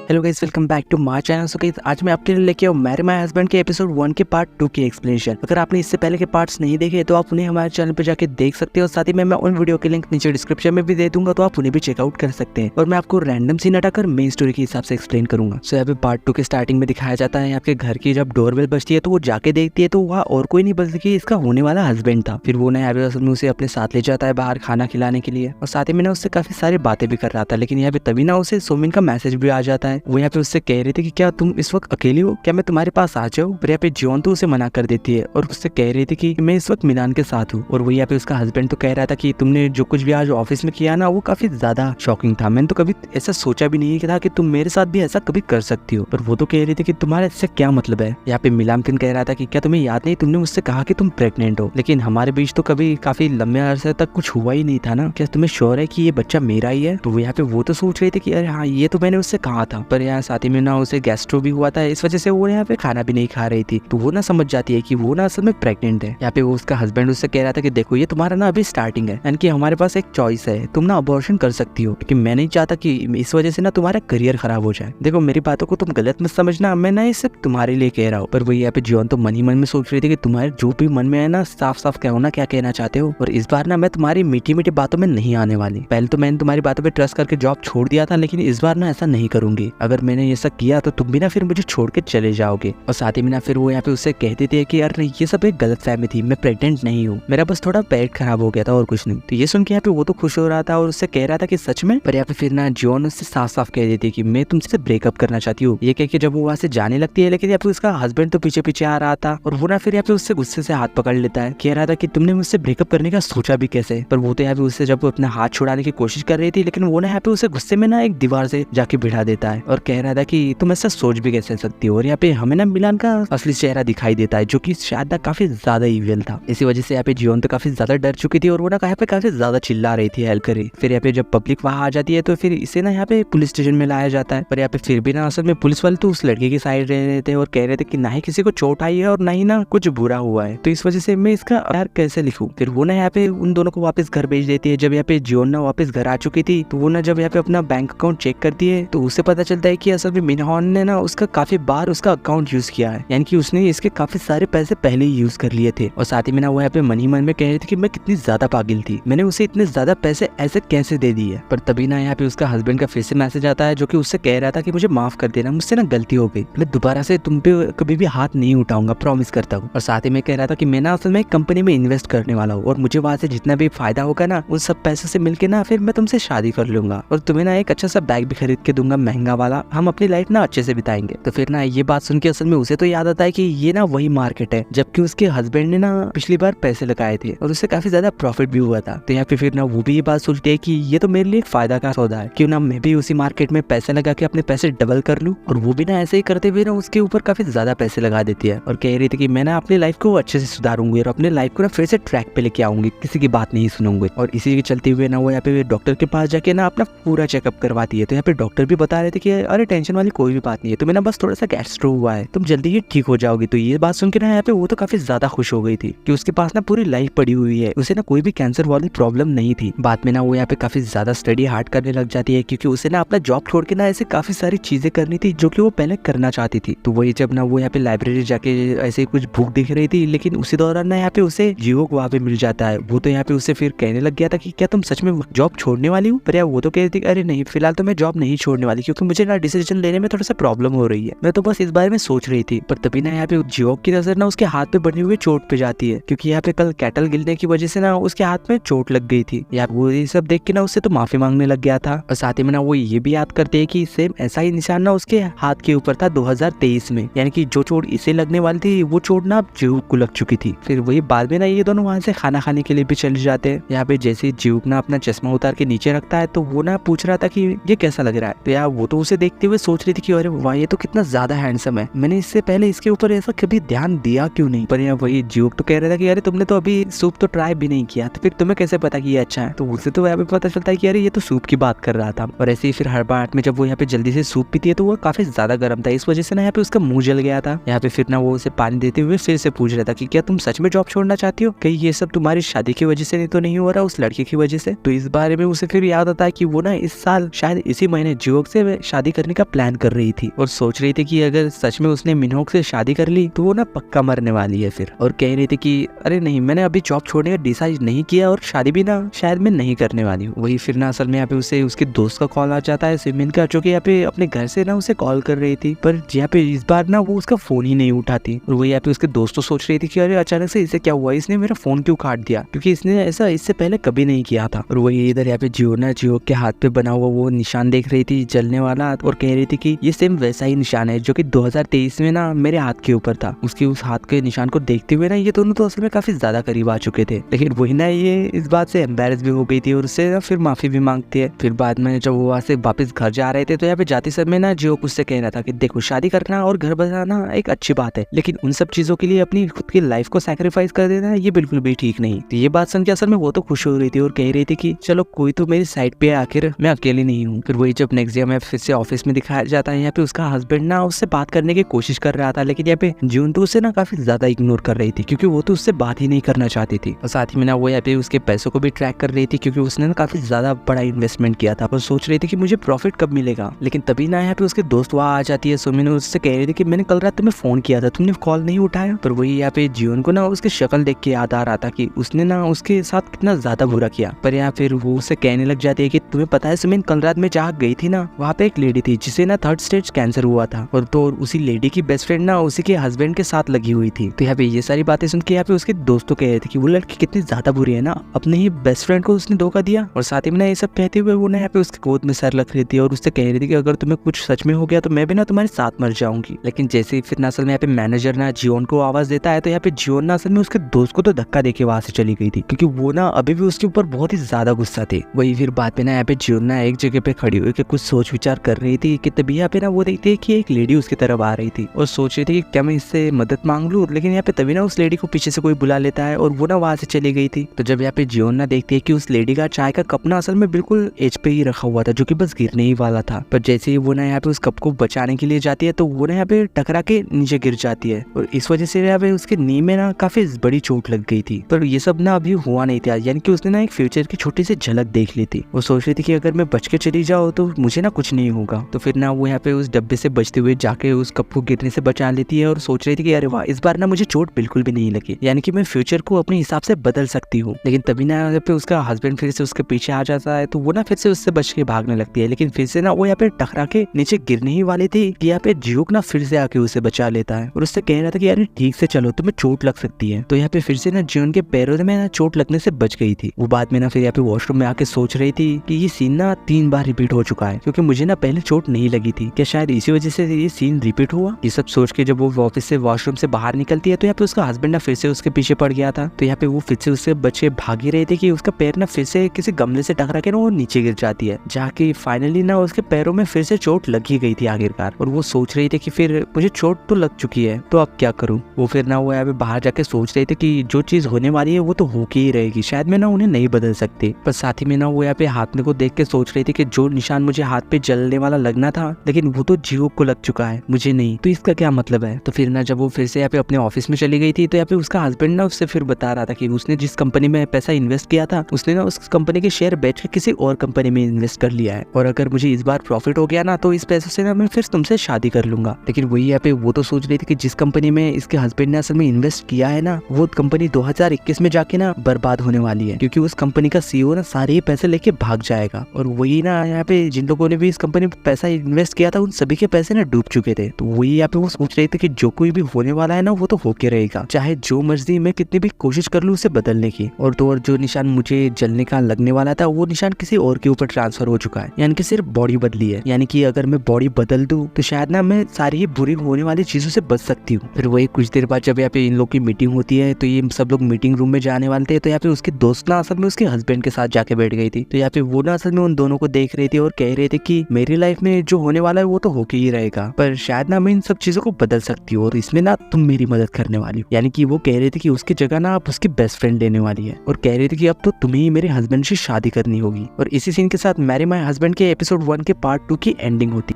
Hello guys, welcome back to my channel. So guys, आज मैं आपके लिए लेके आऊँ मैरी माय हस्बैंड के एपिसोड 1 के पार्ट 2 की एक्सप्लेनेशन। अगर आपने इससे पहले के पार्ट्स नहीं देखे तो आप उन्हें हमारे चैनल पे जाके देख सकते हो। साथ ही मैं उन वीडियो के लिंक नीचे डिस्क्रिप्शन में भी दे दूंगा, तो आप उन्हें भी चेकआउट कर सकते हैं। और मैं आपको रैंडम सीन हटाकर मेन स्टोरी के हिसाब से एक्सप्लेन करूंगा। सो यहाँ पे पार्ट 2 के स्टार्टिंग में दिखाया जाता है आपके घर की जब डोरबेल बजती है तो वो जाके देखती है तो वहाँ और कोई नहीं बल्कि इसका होने वाला हस्बैंड था। फिर वो ना असल में उसे अपने साथ ले जाता है बाहर खाना खिलाने के लिए, और साथ ही में ना उससे काफी सारी बातें भी कर रहा था। लेकिन यहाँ पे तभी ना उसे सोमिन का मैसेज भी आ जाता है। वो यहाँ पे उससे कह रही थी कि क्या तुम इस वक्त अकेली हो, क्या मैं तुम्हारे पास आ जाऊं। पर यहाँ पे जियोन तो उसे मना कर देती है और उससे कह रही थी कि मैं इस वक्त मिलान के साथ हूँ। और वो यहाँ पे उसका हस्बैंड तो कह रहा था कि तुमने जो कुछ भी आज ऑफिस में किया ना वो काफी ज्यादा शॉकिंग था। मैंने तो कभी ऐसा सोचा भी नहीं था कि तुम मेरे साथ भी ऐसा कभी कर सकती हो। पर वो तो कह रही थी कि तुम्हारा इससे क्या मतलब है। यहाँ पे मिलानकिन कह रहा था कि क्या तुम्हें याद नहीं, तुमने मुझसे कहा कि तुम प्रेग्नेंट हो, लेकिन हमारे बीच तो कभी काफी लंबे अरसे तक कुछ हुआ ही नहीं था ना। क्या तुम्हें श्योर है कि ये बच्चा मेरा ही है। तो यहाँ पे वो तो सोच रही थी कि अरे हाँ, ये तो मैंने उससे कहा था। पर यहाँ साथ ही में ना उसे गैस्ट्रो भी हुआ था, इस वजह से वो यहाँ पे खाना भी नहीं खा रही थी। तो वो ना समझ जाती है कि वो ना असल में प्रेग्नेंट है। यहाँ पे वो उसका हस्बैंड उससे कह रहा था कि देखो ये तुम्हारा ना अभी स्टार्टिंग है, यानी कि हमारे पास एक चॉइस है, तुम ना अबॉर्शन कर सकती हो, क्योंकि मैं नहीं चाहता कि इस वजह से ना तुम्हारा करियर खराब हो जाए। देखो मेरी बातों को तुम गलत मत समझना, मैं ना ये सिर्फ तुम्हारे लिए कह रहा हूँ। पर वो यहाँ पे जियोन तो मन ही मन में सोच रही थी कि तुम्हारे जो भी मन में है ना साफ साफ कहो ना क्या कहना चाहते हो। और इस बार ना मैं तुम्हारी मीठी मीठी बातों में नहीं आने वाली। पहले तो मैंने तुम्हारी बातों पे ट्रस्ट करके जॉब छोड़ दिया था, लेकिन इस बार ना ऐसा नहीं करूंगी। अगर मैंने ये सब किया तो तुम भी ना फिर मुझे छोड़ के चले जाओगे। और साथ ही में ना फिर वो यहाँ पे उससे कहते थे कि यार ये सब एक गलत फहमी थी, मैं प्रेग्नेंट नहीं हूँ, मेरा बस थोड़ा पेट खराब हो गया था और कुछ नहीं। तो ये सुन के यहाँ पे वो तो खुश हो रहा था और उससे कह रहा था कि सच में। पर यहाँ पे फिर ना जियोन उससे साफ साफ कह देती है कि मैं तुमसे ब्रेकअप करना चाहती हूँ। ये कह के जब वो वहाँ से जाने लगती है, लेकिन यहाँ पे उसका हस्बैंड तो पीछे पीछे आ रहा था और वो ना फिर यहाँ पे उससे गुस्से से हाथ पकड़ लेता है। कह रहा था कि तुमने मुझसे ब्रेकअप करने का सोचा भी कैसे। पर वो तो यहाँ पे उससे जब अपना हाथ छुड़ाने की कोशिश कर रही थी, लेकिन वो ना यहाँ पे उसे गुस्से में ना एक दीवार से जाके भिड़ा देता है और कह रहा था कि तुम ऐसा सोच भी कैसे सकती हो। और यहाँ पे हमें ना मिलान का असली चेहरा दिखाई देता है, जो कि शायद ना काफी ज्यादा इविल था। इसी वजह से यहाँ पे जियोन तो काफी ज्यादा डर चुकी थी और वो ना यहाँ पे काफी ज्यादा चिल्ला रही थी हेल्प करी। फिर यहाँ पे जब पब्लिक वहां आ जाती है तो फिर इसे ना यहाँ पे पुलिस स्टेशन में लाया जाता है। पर यहाँ पे फिर भी ना असल में पुलिस वाले तो उस लड़के की साइड रह रहे थे और कह रहे थे कि ना ही किसी को चोट आई है और ना ही ना कुछ बुरा हुआ है, तो इस वजह से मैं इसका यार कैसे लिखूं। फिर वो ना यहाँ पे उन दोनों को वापस घर भेज देती है। जब यहाँ पे जियोन ना वापस घर आ चुकी थी तो वो ना जब यहाँ पे अपना बैंक अकाउंट चेक करती है तो उसे पता चलता है कि असल में मिनहॉन ने ना उसका काफी बार उसका अकाउंट यूज किया है, यानी कि उसने इसके काफी सारे पैसे पहले ही यूज कर लिए थे। और साथ ही में ना वो यहाँ पे मन ही मन में कह रही थी कि मैं कितनी ज्यादा पागल थी, मैंने उसे इतने ज्यादा पैसे ऐसे कैसे दे दिए। पर तभी ना यहाँ पे उसका हस्बैंड का फिर से मैसेज आता है, जो कि उससे कह रहा था कि मुझे माफ कर देना, मुझसे ना गलती हो गई, मैं दोबारा से तुम पे कभी भी हाथ नहीं उठाऊंगा, प्रॉमिस करता हूँ। और साथ ही में कह रहा था कि मैं ना असल में एक कंपनी में इन्वेस्ट करने वाला हूँ और मुझे वहां से जितना भी फायदा होगा ना उन सब पैसों से मिलके ना फिर मैं तुमसे शादी कर लूंगा और तुम्हें ना एक अच्छा सा बैग भी खरीद के दूंगा महंगा वाला, हम अपनी लाइफ ना अच्छे से बिताएंगे। तो फिर ना ये बात सुन के असल में उसे तो याद आता है कि ये ना वही मार्केट है जबकि उसके हस्बैंड ने ना पिछली बार पैसे लगाए थे और उससे काफी ज्यादा प्रॉफिट भी हुआ था। तो यहाँ पे फिर ना वो भी ये बात सोचती है कि ये तो मेरे लिए एक फायदा का सौदा है, क्यों ना मैं भी उसी मार्केट में पैसे लगा के अपने पैसे डबल कर लूं। और वो भी ना ऐसे ही करते हुए ना उसके ऊपर काफी ज्यादा पैसे लगा देती है और कह रही थी कि मैं ना अपनी लाइफ को अच्छे से सुधारूंगी और अपने लाइफ को ना फिर से ट्रैक पे लेके आऊंगी, किसी की बात नहीं सुनूंगी। और इसी के चलते हुए ना वो यहाँ पे डॉक्टर के पास जाके ना अपना पूरा चेकअप करवाती है। तो यहाँ पे डॉक्टर भी बता रहे थे कि अरे टेंशन वाली कोई भी बात नहीं है, तुम्हें ना बस थोड़ा सा गैस्ट्रो हुआ है, तुम जल्दी ही ठीक हो जाओगी। तो ये बात सुन के ना यहाँ पे वो तो काफी ज्यादा खुश हो गई थी कि उसके पास ना पूरी लाइफ पड़ी हुई है, उसे ना कोई भी कैंसर वाली प्रॉब्लम नहीं थी। बाद में ना वो यहाँ पे काफी ज्यादा स्टडी हार्ड करने लग जाती है, क्योंकि उसे ना अपना जॉब छोड़ के ना ऐसे काफी सारी चीजें करनी थी जो कि वो पहले करना चाहती थी। तो वही जब ना वो यहाँ पे लाइब्रेरी जाके ऐसे कुछ बुक दिख रही थी, लेकिन उसी दौरान ना यहाँ पे उसे जियो को वहाँ पे मिल जाता है। वो तो यहाँ पे उसे फिर कहने लग गया था कि क्या तुम सच में जॉब छोड़ने वाली हो। पर यार वो तो कह रही थी अरे नहीं, फिलहाल तो मैं जॉब नहीं छोड़ने वाली, क्योंकि मुझे ना डिसीजन लेने में थोड़ा सा प्रॉब्लम हो रही है, मैं तो बस इस बारे में सोच रही थी। पर तभी ना यहाँ पे जियो की नजर ना उसके हाथ पे बने हुए चोट पे जाती है, क्योंकि यहाँ पे कल कैटल गिरने की वजह से ना उसके हाथ में चोट लग गई थी। यार वो ये सब देख के ना उससे तो माफी मांगने लग गया था। और साथ ही में ना वो ये भी याद करते हैं कि सेम ऐसा ही निशान ना उसके हाथ के ऊपर था 2023 में, यानी कि जो चोट इसे लगने वाली थी वो चोट ना जियो को लग चुकी थी। फिर वही बाद में ना ये दोनों वहां से खाना खाने के लिए भी चले जाते हैं। यहाँ पे जैसे जियो ना अपना चश्मा उतार के नीचे रखता है तो वो ना पूछ रहा था कि ये कैसा लग रहा है। तो यार वो तो उसे देखते हुए सोच रही थी कि अरे वाह, ये तो कितना ज्यादा हैंडसम है, मैंने इससे पहले इसके ऊपर ऐसा कभी ध्यान दिया क्यों नहीं। पर यहाँ वही जियो तो कह रहा था कि अरे तुमने तो अभी सूप तो ट्राई भी नहीं किया, तो फिर तुम्हें कैसे पता कि ये अच्छा है। तो उसे तो यहाँ पे पता चलता है कि अरे ये तो सूप की बात कर रहा था। और ऐसे ही फिर हर बार में जब वो यहाँ पे जल्दी से सूप पीती है तो वो काफी ज्यादा गर्म था, इस वजह से ना यहाँ पे उसका मुंह जल गया था। यहाँ पे फिर ना वो उसे पानी देते हुए फिर से पूछ रहा था कि क्या तुम सच में जॉब छोड़ना चाहती हो, कहीं ये सब तुम्हारी शादी की वजह से तो नहीं हो रहा, उस लड़के की वजह से। तो इस बारे में उसे फिर याद आता है कि वो ना इस साल शायद इसी महीने जियो से शादी शादी करने का प्लान कर रही थी और सोच रही थी कि अगर सच में उसने मिनहोक से शादी कर ली तो वो ना पक्का मरने वाली है फिर। और कह रही थी कि अरे नहीं, मैंने अभी जॉब छोड़ने का डिसाइड नहीं किया और शादी भी ना शायद मैं नहीं करने वाली हूँ। वही फिर ना असल में यहाँ पे उसे उसके दोस्त का कॉल आ जाता है सिमिन का, जो कि यहाँ पे अपने घर से ना उसे कॉल कर रही थी, पर यहाँ पे इस बार ना वो उसका फोन ही नहीं उठाती। और वही यहाँ पे उसके दोस्त तो सोच रही थी कि अरे अचानक से इसे क्या हुआ, इसने मेरा फोन क्यों काट दिया, क्योंकि इसने ऐसा इससे पहले कभी नहीं किया था। और वही इधर यहाँ पे जियो के हाथ पे बना हुआ वो निशान देख रही थी जलने वाला, और कह रही थी कि ये सेम वैसा ही निशान है जो कि 2023 में ना मेरे हाथ के ऊपर था। उसकी उस हाथ के निशान को देखते हुए ना ये दोनों तो असल में काफी ज्यादा करीब आ चुके थे, लेकिन वही ना ये इस बात से एम्बेरस भी हो गई थी और उससे ना फिर माफी भी मांगती है। फिर बाद में जब वो वहाँ से वापस घर जा रहे थे तो यहाँ पे जाते समय ना जियो उससे कह रहा था कि देखो, शादी करना और घर बनाना एक अच्छी बात है, लेकिन उन सब चीजों के लिए अपनी खुद की लाइफ को सैक्रिफाइस कर देना ये बिल्कुल भी ठीक नहीं। तो ये बात सुन के असल में वो तो खुश हो रही थी और कह रही थी कि चलो कोई तो मेरी साइड पे है, आखिर मैं अकेली नहीं हूँ। फिर वही जब नेक्स्ट डे में फिर से ऑफिस में दिखाया जाता है, यहाँ पे उसका हस्बैंड ना उससे बात करने की कोशिश कर रहा था, लेकिन यहाँ पे जून तो उसे ना काफी ज्यादा इग्नोर कर रही थी क्योंकि वो तो उससे बात ही नहीं करना चाहती थी। और साथ ही में ना वो यहाँ पे उसके पैसों को भी ट्रैक कर रही थी क्योंकि उसने ना काफी ज्यादा बड़ा इन्वेस्टमेंट किया था और सोच रही थी कि मुझे प्रॉफिट कब मिलेगा। लेकिन तभी ना यहाँ पे उसके दोस्त वहाँ आ जाती है सुमिन, उससे कह रही थी कि मैंने कल रात तुम्हें फोन किया था, तुमने कॉल नहीं उठाया। पर वही यहाँ पे जीवन को ना उसकी शक्ल देख के याद आ रहा था कि उसने ना उसके साथ कितना ज्यादा बुरा किया। पर यहाँ फिर वो उसे कहने लग जाती है कि तुम्हें पता है सुमिन, कल रात में जहाँ गई थी ना वहाँ पे एक लेडी थी जिसे ना 3rd स्टेज कैंसर हुआ था, और तो उसी लेडी की बेस्ट फ्रेंड ना उसी के हस्बैंड के साथ लगी हुई थी। तो यहाँ पे ये सारी बातें सुन के यहाँ पे उसके दोस्तों कह रहे थे कि वो लड़की कितनी ज्यादा बुरी है ना, अपने ही बेस्ट फ्रेंड को उसने धोखा दिया। और साथ ही में ना ये सब कहते हुए वो ना यहाँ पे उसके गोद में सर रख रही थी और उससे कह रही थी कि अगर तुम्हें कुछ सच में हो गया तो मैं भी ना तुम्हारे साथ मर जाऊंगी। लेकिन जैसे ही फिर असल में यहाँ पे मैनेजर ना जियोन को आवाज देता है तो यहाँ पे जियोन ना असल में उसके दोस्त को तो धक्का देके वहां से चली गई थी क्योंकि वो ना अभी भी उसके ऊपर बहुत ही ज्यादा गुस्सा थे। वही फिर बाद में ना यहाँ पे जियोन ना एक जगह पे खड़ी हुई कुछ सोच विचार कर रही थी कि तभी यहाँ पे ना वो देखती है कि एक लेडी उसकी तरफ आ रही थी और सोच रही थी कि क्या मैं इससे मदद मांग लूं, लेकिन यहाँ पे तभी ना उस लेडी को पीछे से कोई बुला लेता है और वो ना वहां से चली गई थी। तो जब यहाँ पे जियोन ना देखती है कि उस लेडी का चाय का कप ना असल में बिल्कुल एज पे ही रखा हुआ था जो कि बस गिरने ही वाला था, पर जैसे ही वो ना यहाँ पे उस कप को बचाने के लिए जाती है तो वो ना यहाँ पे टकरा के नीचे गिर जाती है और इस वजह से यहाँ पे उसके नी में ना काफी बड़ी चोट लग गई थी। पर ये सब ना अभी हुआ नहीं था, यानी कि उसने ना एक फ्यूचर की छोटी सी झलक देख ली थी। वो सोच रही थी कि अगर मैं बच के चली जाऊँ तो मुझे ना कुछ नहीं होगा। तो फिर ना वो यहाँ पे उस डब्बे से बचते हुए जाके उस कप को गिरने से बचा लेती है और सोच रही थी कि अरे वाह, इस बार ना मुझे चोट बिल्कुल भी नहीं लगी, यानी कि मैं फ्यूचर को अपने हिसाब से बदल सकती हूँ। लेकिन तभी ना यहाँ पे उसका हस्बैंड फिर से उसके पीछे आ जाता है तो वो ना फिर से उससे बच के भागने लगती है, लेकिन फिर से ना वो यहाँ पे टकरा के नीचे गिरने ही वाली थी कि यहाँ पे जियोक ना फिर से आके उसे बचा लेता है और उससे कह रहा था कि यार ठीक से चलो, तुम्हें चोट लग सकती है। तो यहाँ पे फिर से ना जियोन के पैरों में ना चोट लगने से बच गई थी। वो बाद में ना फिर यहाँ पे वॉशरूम में आके सोच रही थी कि ये सीन ना 3 बार रिपीट हो चुका है क्योंकि मुझे ना पहले चोट नहीं लगी थी, क्या शायद इसी वजह से ये सीन रिपीट हुआ। ये सब सोच के जब वो ऑफिस से वॉशरूम से बाहर निकलती है तो यहाँ पे उसका हस्बैंड ना फिर से उसके पीछे पड़ गया था। तो यहाँ पे वो फिर से उससे बचे भागी रहे थे कि उसका पैर ना फिर से किसी गमले से टकरा के ना वो नीचे गिर जाती है, जाके फाइनली ना उसके पैरों में फिर से चोट लगी गई थी आखिरकार। और वो सोच रही थी कि फिर मुझे चोट तो लग चुकी है तो अब क्या करूं। वो फिर ना वो यहाँ पे बाहर जाके सोच रहे थे कि जो चीज होने वाली है वो तो होके ही रहेगी, शायद मैं ना उन्हें नहीं बदल सकती। पर साथ ही में ना वो यहाँ पे हाथ में को देख के सोच रही थी कि जो निशान मुझे हाथ पे जलने वाला लगना था लेकिन वो तो जियो को लग चुका है, मुझे नहीं, तो इसका क्या मतलब है। तो फिर ना जब वो फिर से यहाँ पे अपने ऑफिस में चली गई थी तो यहाँ पे उसका हस्बैंड ना उससे फिर बता रहा था कि उसने जिस कंपनी में पैसा इन्वेस्ट किया था उसने ना उस कंपनी के शेयर बेच के किसी और कंपनी में इन्वेस्ट कर लिया है, और अगर मुझे इस बार प्रॉफिट हो गया ना तो इस पैसों से ना मैं फिर तुमसे शादी कर लूंगा। लेकिन वही यहाँ पे वो तो सोच रही थी कि जिस कंपनी में इसके हस्बैंड ने असल में इन्वेस्ट किया है ना वो कंपनी 2021 में जाके ना बर्बाद होने वाली है क्योंकि उस कंपनी का सीईओ ना सारे ही पैसे लेके भाग जाएगा। और वही ना यहाँ पे जिन लोगों ने भी इस कंपनी में पैसा इन्वेस्ट किया था उन सभी के पैसे ना डूब चुके थे। तो वही यहाँ पे वो सोच रहे थे कि जो कोई भी होने वाला है ना वो तो होके रहेगा, चाहे जो मर्जी मैं कितनी भी कोशिश कर लूँ उसे बदलने की। और तो और जो निशान मुझे जलने का लगने वाला था वो निशान किसी और के ऊपर ट्रांसफर हो चुका है, यानी कि सिर्फ बॉडी बदली है, यानी कि अगर मैं बॉडी बदल दूं तो शायद ना मैं सारी ही बुरी होने वाली चीजों से बच सकती हूँ। फिर वही कुछ देर बाद जब यहाँ पे इन लोग की मीटिंग होती है तो ये सब लोग मीटिंग रूम में जाने वाले थे तो यहाँ पे उसके दोस्त ना असल में उसके हस्बैंड के साथ जाके बैठ गई थी। तो यहाँ पे वो ना असल में उन दोनों को देख रही थी और कह रहे थे कि मेरी लाइफ में जो होने वाला है वो तो होके ही रहेगा, पर शायद ना मैं इन सब चीजों को बदल सकती हूँ और इसमें ना तुम मेरी मदद करने वाली हो। यानी कि वो कह रही थी कि उसकी जगह ना आप उसकी बेस्ट फ्रेंड लेने वाली है और कह रही थी कि अब तो तुम्हें ही मेरे हस्बैंड से शादी करनी होगी। और इसी सीन के साथ मैरी माय हस्बैंड के एपिसोड 1 के पार्ट 2 की एंडिंग होती है।